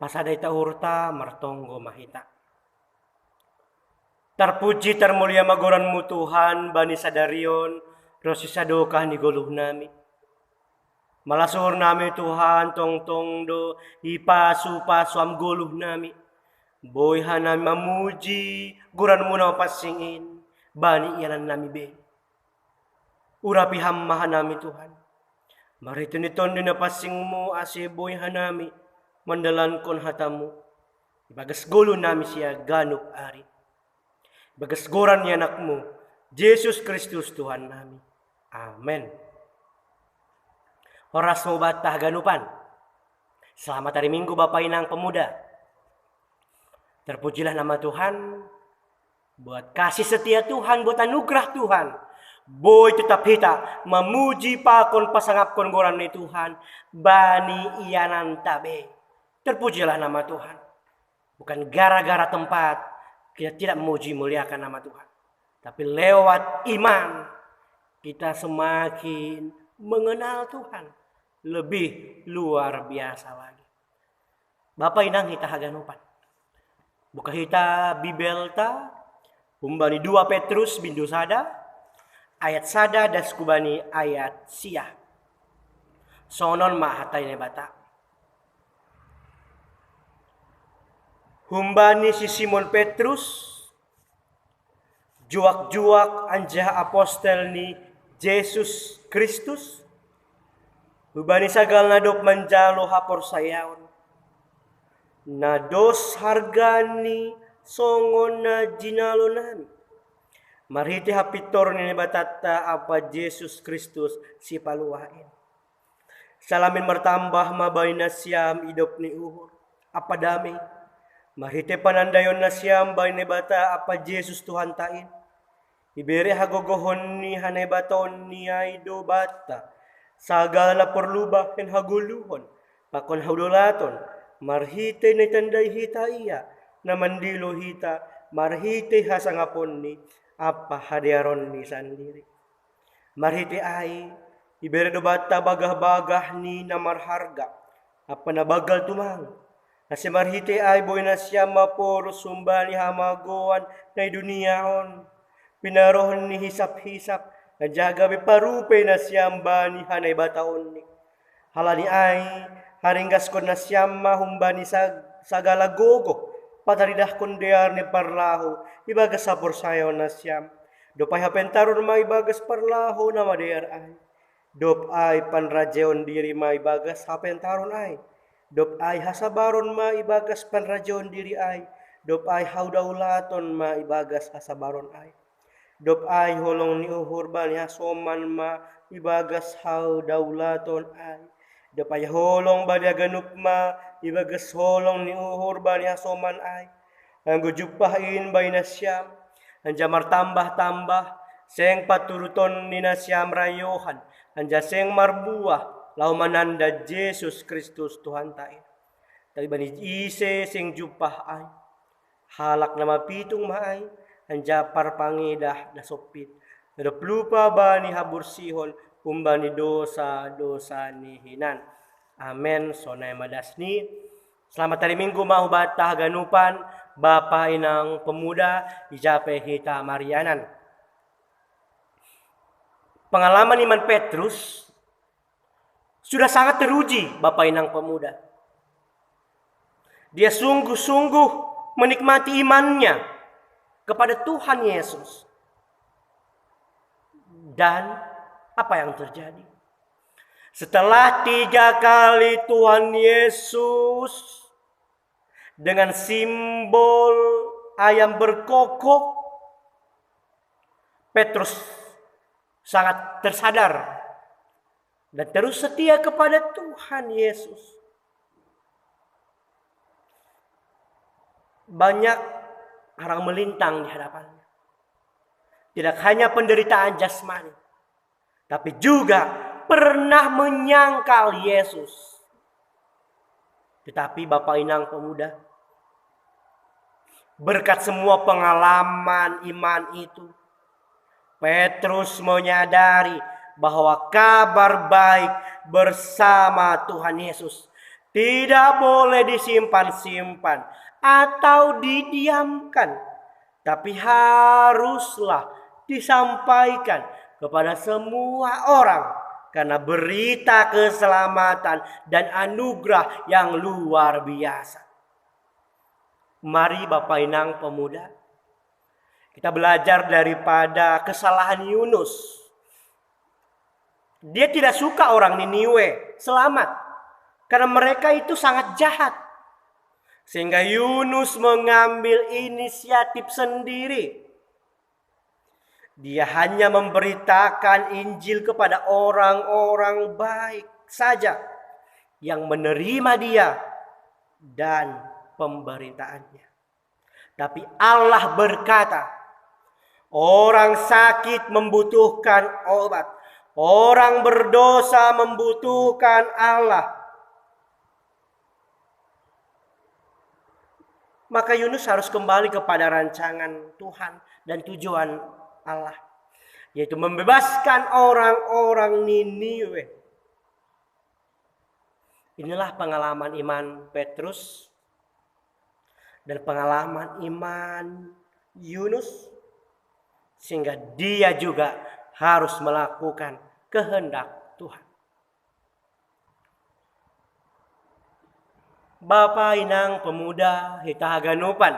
Pasada ita hurta martonggo mahita. Terpuji termulia magoranmu Tuhan bani sadarion rosisado kahni goluh nami. Malasur nami Tuhan tong do ipa supa suam goluh nami. Boy hanami mamuji guranmu na pasingin bani ianan nami be. Urapi hamma hanami Tuhan. Marito niton din na pasingmu ase boy hanami mandalan kon hatamu. Ibagas golo nami siya ganuk ari. Bagas goran ni anakmu, Yesus Kristus Tuhan nami. Amen. Oras mo batah ganupan. Selamat hari Minggu Bapak Inang Pemuda. Terpujilah nama Tuhan. Buat kasih setia Tuhan, buat anugerah Tuhan. Boy tetap hita memuji pakon pasangapkon goran ni Tuhan. Bani ianan tabe. Terpujilah nama Tuhan. Bukan gara-gara tempat kita tidak memuji muliakan nama Tuhan. Tapi lewat iman kita semakin mengenal Tuhan. Lebih luar biasa lagi. Bapak Inang hita haganupan. Buka hita bibelta. Humbani 2 Petrus bindu sada. Ayat sada dan skubani ayat sia. Sonon mahatay ne bata. Humbani si Simon Petrus, juak-juak anjah apostel ni Yesus Kristus. Humbani sagal nadop manjalo hapor sayaon. Nados hargani songon na jinalonan. Marhiti hapitor ni batata apa Yesus Kristus si paluain. Salamin martambah mabay na siyam idop ni uhur. Apa dami. Marhite panandayon na siyam bay ni bata apa Jesus Tuhan tain. Ibere hagogohon ni hanay baton ni aido bata. Sagala perlubah en haguluhon. Pakon haudolaton. Marhite na tanday hita iya. Na mandilo hita. Marhite hasangapon ni apa hadiaron ni sandiri. Marhite ay. Ibere do bata bagah-bagah ni namarharga. Apa nabagal tumang. Kasi marhite ay boy na siya maporo sumbani hamagoan na duniyaon. Pinarohon ni hisap-hisap. Najagabi parupe na siyam bani hanay bataon ni. Halani ay haringgas ko na siyam mahumbani sagala gogo. Pataridah kondear ni parlaho. Ibagas sa porsayo na siyam. Dopay hapentaron maibagas parlaho na madear ay. Dop ay panrajeon diri maibagas hapentaron ay. Dop ay hasabaron maibagas panrajeon diri ay. Dop ay haudaulaton maibagas hasabaron ay. Dop ay holong ni uhur bani hasoman maibagas haudaulaton ay. Dop ay holong bani aganup maibagas holong ni uhur bani hasoman ay. Ang gujupahin bay na siyam. Anja martambah-tambah. Seng paturuton ni na siyam rayohan. Anja seng marbuah. Lau mananda Yesus Kristus Tuhan tain. Tapi bani ise sing jupah ay. Halak na mapitung maay. Anja parpangidah na sopit. Nadaplupa bani habursihon. Umbani dosa ni hinan. Amen. Sonay madasni. Selamat hari Minggu mahubata ganupan. Bapak Inang Pemuda. Ijape hita Marianan. Pengalaman Iman Petrus sudah sangat teruji Bapak Inang Pemuda. Dia sungguh-sungguh menikmati imannya kepada Tuhan Yesus. Dan apa yang terjadi? Setelah 3 kali Tuhan Yesus dengan simbol ayam berkokok, Petrus sangat tersadar dan terus setia kepada Tuhan Yesus. Banyak orang melintang di hadapannya. Tidak hanya penderitaan jasmani, tapi juga pernah menyangkal Yesus. Tetapi Bapak Inang Pemuda, berkat semua pengalaman iman itu, Petrus menyadari bahwa kabar baik bersama Tuhan Yesus Tidak boleh disimpan-simpan atau didiamkan, tapi haruslah disampaikan kepada semua orang karena berita keselamatan dan anugerah yang luar biasa. Mari Bapak Inang pemuda, kita belajar daripada kesalahan Yunus. Dia tidak suka orang Niniwe selamat karena mereka itu sangat jahat. Sehingga Yunus mengambil inisiatif sendiri. Dia hanya memberitakan Injil kepada orang-orang baik saja yang menerima dia dan pemberitaannya. Tapi Allah berkata, orang sakit membutuhkan obat, orang berdosa membutuhkan Allah. Maka Yunus harus kembali kepada rancangan Tuhan dan tujuan Allah, yaitu membebaskan orang-orang Niniwe. Inilah pengalaman iman Petrus dan pengalaman iman Yunus, sehingga dia juga harus melakukan kehendak Tuhan. Bapak Inang pemuda hitahaganupan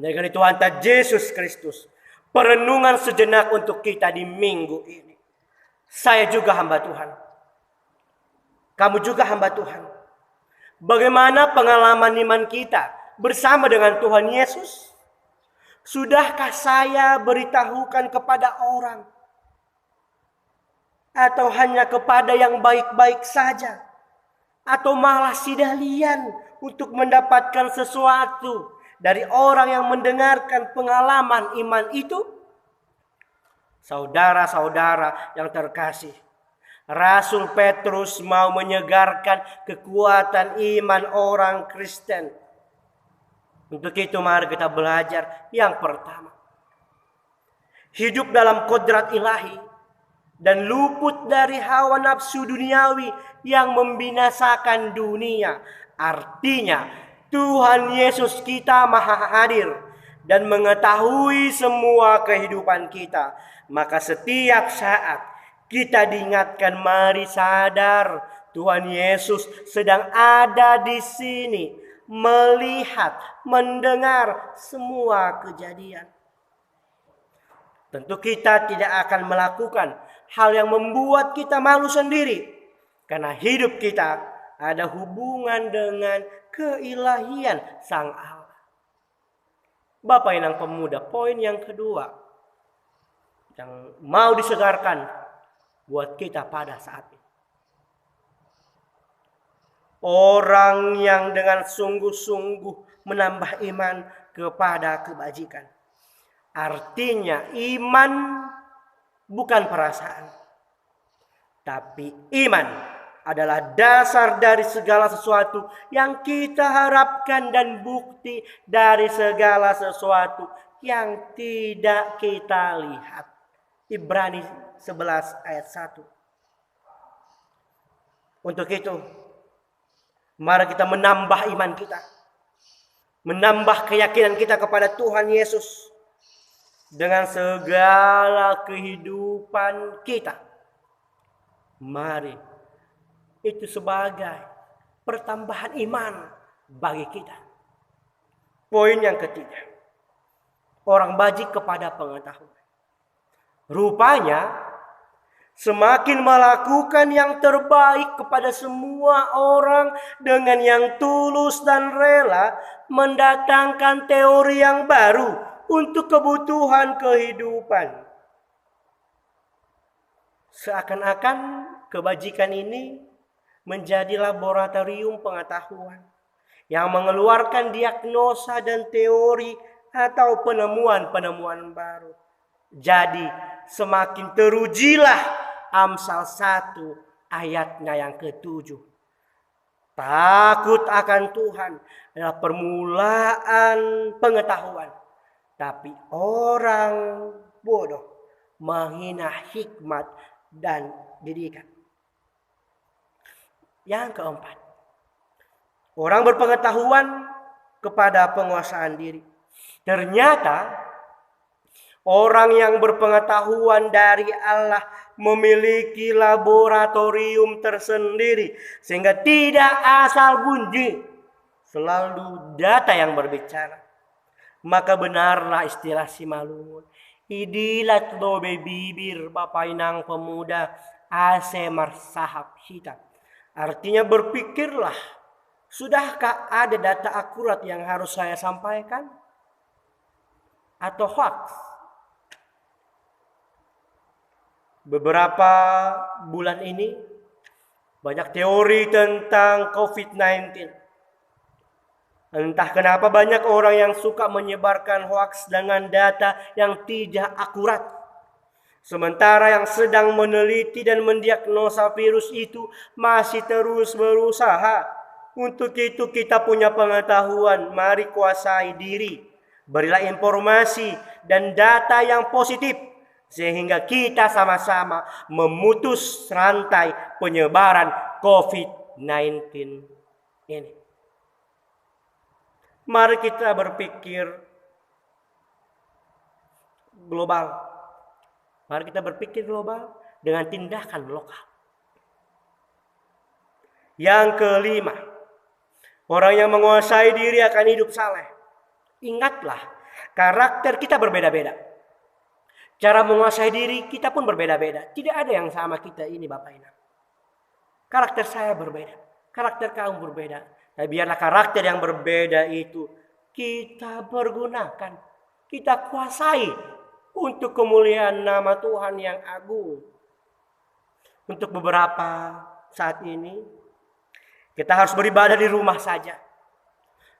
dengan Tuhan Yesus Kristus, perenungan sejenak untuk kita di minggu ini. Saya juga hamba Tuhan, kamu juga hamba Tuhan. Bagaimana pengalaman iman kita bersama dengan Tuhan Yesus? Sudahkah saya beritahukan kepada orang? Atau hanya kepada yang baik-baik saja? Atau malah sidalian untuk mendapatkan sesuatu dari orang yang mendengarkan pengalaman iman itu? Saudara-saudara yang terkasih, Rasul Petrus mau menyegarkan kekuatan iman orang Kristen. Untuk itu mari kita belajar yang pertama. Hidup dalam kodrat ilahi dan luput dari hawa nafsu duniawi yang membinasakan dunia. Artinya Tuhan Yesus kita maha hadir dan mengetahui semua kehidupan kita. Maka setiap saat kita diingatkan, mari sadar Tuhan Yesus sedang ada di sini, melihat, mendengar semua kejadian. Tentu kita tidak akan melakukan hal yang membuat kita malu sendiri, karena hidup kita ada hubungan dengan keilahian Sang Allah. Bapak Inang pemuda, poin yang kedua yang mau disegarkan buat kita pada saat ini. Orang yang dengan sungguh-sungguh menambah iman kepada kebajikan. Artinya iman bukan perasaan, tapi iman adalah dasar dari segala sesuatu yang kita harapkan dan bukti dari segala sesuatu yang tidak kita lihat. Ibrani 11 ayat 1. Untuk itu, mari kita menambah iman kita, menambah keyakinan kita kepada Tuhan Yesus dengan segala kehidupan kita. Mari, itu sebagai pertambahan iman bagi kita. Poin yang ketiga, orang bajik kepada pengetahuan. Rupanya semakin melakukan yang terbaik kepada semua orang dengan yang tulus dan rela, mendatangkan teori yang baru untuk kebutuhan kehidupan. Seakan-akan kebajikan ini menjadi laboratorium pengetahuan yang mengeluarkan diagnosa dan teori atau penemuan-penemuan baru. Jadi semakin terujilah Amsal 1 ayatnya yang ke-7. Takut akan Tuhan adalah permulaan pengetahuan, tapi orang bodoh menghina hikmat dan didikan. Yang keempat, Orang berpengetahuan kepada penguasaan diri. Ternyata orang yang berpengetahuan dari Allah memiliki laboratorium tersendiri. Sehingga tidak asal bunyi. Selalu data yang berbicara. Maka benarlah istilah Simalungun. Idilat lobe bibir bapak inang pemuda ase marsahap hita. Artinya berpikirlah. Sudahkah ada data akurat yang harus saya sampaikan? Atau hoax? Beberapa bulan ini banyak teori tentang COVID-19. Entah kenapa banyak orang yang suka menyebarkan hoax dengan data yang tidak akurat. Sementara yang sedang meneliti dan mendiagnosa virus itu masih terus berusaha. Untuk itu kita punya pengetahuan, mari kuasai diri. Berilah informasi dan data yang positif. Sehingga kita sama-sama memutus rantai penyebaran COVID-19 ini. Mari kita berpikir global. Mari kita berpikir global dengan tindakan lokal. Yang kelima, orang yang menguasai diri akan hidup saleh. Ingatlah, karakter kita berbeda-beda. Cara menguasai diri kita pun berbeda-beda. Tidak ada yang sama kita ini Bapak Ibu. Karakter saya berbeda. Karakter kamu berbeda. Nah, biarlah karakter yang berbeda itu kita pergunakan. Kita kuasai untuk kemuliaan nama Tuhan yang agung. Untuk beberapa saat ini kita harus beribadah di rumah saja.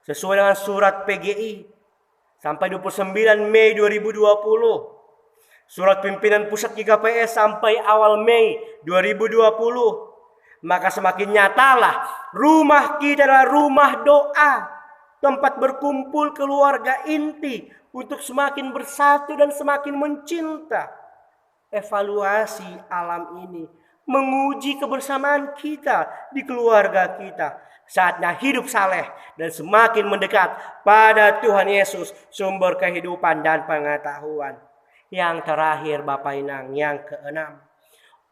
Sesuai dengan surat PGI sampai 29 Mei 2020. Surat pimpinan pusat GKPS sampai awal Mei 2020. Maka semakin nyatalah rumah kita adalah rumah doa. Tempat berkumpul keluarga inti untuk semakin bersatu dan semakin mencinta. Evaluasi alam ini. Menguji kebersamaan kita di keluarga kita. Saatnya hidup saleh dan semakin mendekat pada Tuhan Yesus, sumber kehidupan dan pengetahuan. Yang terakhir Bapak Inang, yang keenam.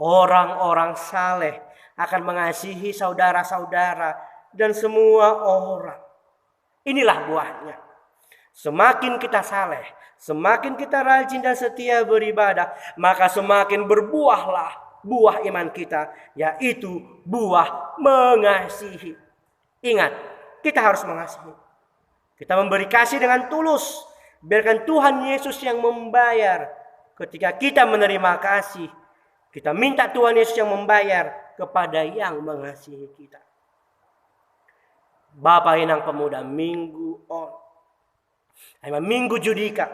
Orang-orang saleh akan mengasihi saudara-saudara dan semua orang. Inilah buahnya. Semakin kita saleh, semakin kita rajin dan setia beribadah, maka semakin berbuahlah buah iman kita, yaitu buah mengasihi. Ingat, kita harus mengasihi. Kita memberi kasih dengan tulus. Biarkan Tuhan Yesus yang membayar. Ketika kita menerima kasih, kita minta Tuhan Yesus yang membayar kepada yang mengasihi kita. Bapak Inang pemuda, minggu on. Minggu judika.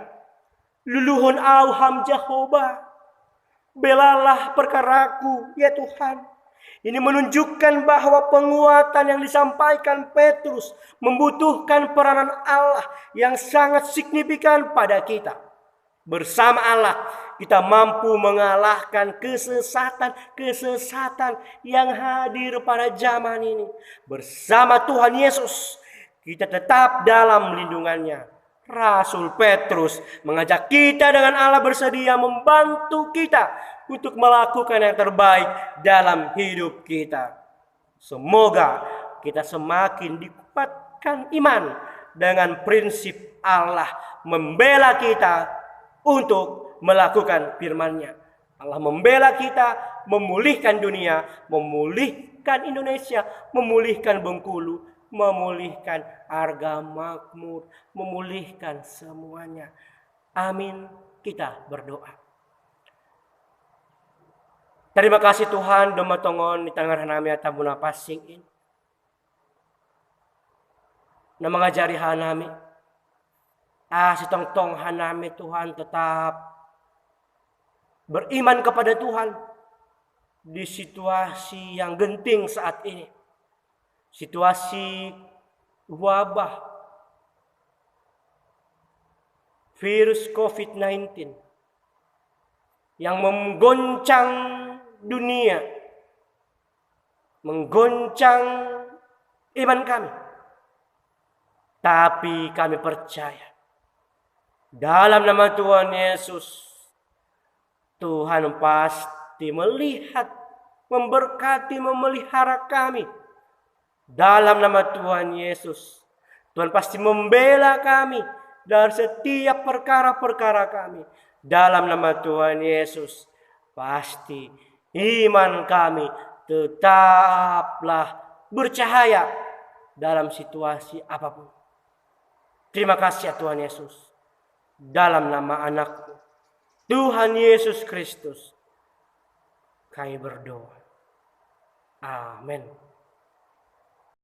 Luluhun auham Jehovah. Belalah perkaraku, ya Tuhan. Ini menunjukkan bahwa penguatan yang disampaikan Petrus membutuhkan peranan Allah yang sangat signifikan pada kita. Bersama Allah kita mampu mengalahkan kesesatan yang hadir pada zaman ini. Bersama Tuhan Yesus kita tetap dalam lindungannya. Rasul Petrus mengajak kita dengan Allah bersedia membantu kita untuk melakukan yang terbaik dalam hidup kita. Semoga kita semakin dikuatkan iman dengan prinsip Allah membela kita untuk melakukan firman-Nya. Allah membela kita, memulihkan dunia, memulihkan Indonesia, memulihkan Bengkulu, memulihkan harga makmur, memulihkan semuanya. Amin. Kita berdoa. Terima kasih Tuhan, domatongon di tangan hanami atabuna pasingin. Na mengajari hanami. Sitong-tong hanami Tuhan tetap beriman kepada Tuhan di situasi yang genting saat ini. Situasi wabah virus COVID-19 yang menggoncang dunia, menggoncang iman kami. Tapi kami percaya dalam nama Tuhan Yesus, Tuhan pasti melihat, memberkati, memelihara kami. Dalam nama Tuhan Yesus, Tuhan pasti membela kami dari setiap perkara-perkara kami. Dalam nama Tuhan Yesus, pasti iman kami tetaplah bercahaya dalam situasi apapun. Terima kasih ya Tuhan Yesus. Dalam nama anakmu, Tuhan Yesus Kristus, kami berdoa. Amin.